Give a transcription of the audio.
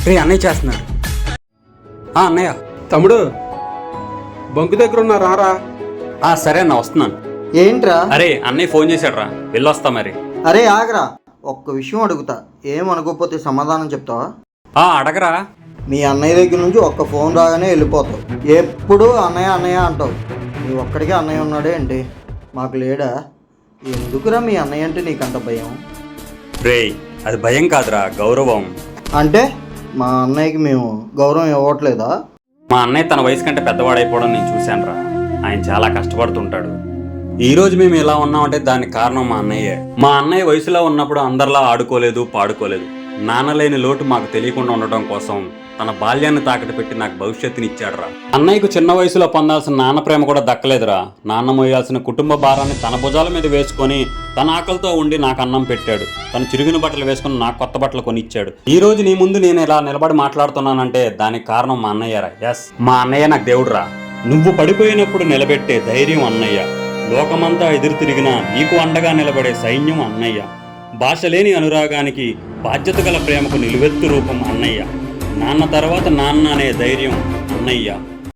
రే అన్నయ్య చేస్తున్నాడు. అన్నయ్య. తమ్ముడు బంకు దగ్గర ఉన్నా రారా. సరే అన్న వస్తున్నాను. ఏంట్రా? అరే అన్నయ్య ఫోన్ చేశాడు రా, వెళ్ళొస్తా మరి. అరే ఆగరా, ఒక్క విషయం అడుగుతా, ఏమనుకోకపోతే సమాధానం చెప్తావా? అడగరా. మీ అన్నయ్య దగ్గర నుంచి ఒక్క ఫోన్ రాగానే వెళ్ళిపోతావు. ఎప్పుడు అన్నయ్య అన్నయ్య అంటావు. నీ ఒక్కడికే అన్నయ్య ఉన్నాడే ఏంటి? మాకు లేడా? ఎందుకురా మీ అన్నయ్య అంటే నీకంత భయం? రే అది భయం కాదురా, గౌరవం. అంటే మా అన్నయ్యకి మేము గౌరవం ఇవ్వట్లేదా? మా అన్నయ్య తన వయసు కంటే పెద్దవాడైపోవడం నేను చూశాను రా. ఆయన చాలా కష్టపడుతుంటాడు. ఈ రోజు మేము ఇలా ఉన్నామంటే దానికి కారణం మా అన్నయ్యే. మా అన్నయ్య వయసులో ఉన్నప్పుడు అందరిలా ఆడుకోలేదు, పాడుకోలేదు. నాన్న లేని లోటు మాకు తెలియకుండా ఉండటం కోసం తన బాల్యాన్ని తాకట్టు పెట్టి నాకు భవిష్యత్తుని ఇచ్చాడురా. అన్నయ్యకు చిన్న వయసులో పొందాల్సిన నాన్న ప్రేమ కూడా దక్కలేదురా. నాన్న మోయాల్సిన కుటుంబ భారాన్ని తన భుజాల మీద వేసుకొని తన ఆకలితో ఉండి నాకు అన్నం పెట్టాడు. తను చిరిగిన బట్టలు వేసుకుని నాకు కొత్త బట్టలు కొనిచ్చాడు. ఈ రోజు నీ ముందు నేను ఇలా నిలబడి మాట్లాడుతున్నానంటే దానికి కారణం మా అన్నయ్యరా. ఎస్, మా అన్నయ్య నాకు దేవుడురా. నువ్వు పడిపోయినప్పుడు నిలబెట్టే ధైర్యం అన్నయ్య. లోకమంతా ఎదురు తిరిగినా నీకు అండగా నిలబడే సైన్యం అన్నయ్య. భాష లేని అనురాగానికి, బాధ్యత గల ప్రేమకు నిలువెత్తు రూపం అన్నయ్య. నాన్న తర్వాత నాన్న అనే ధైర్యం అన్నయ్య.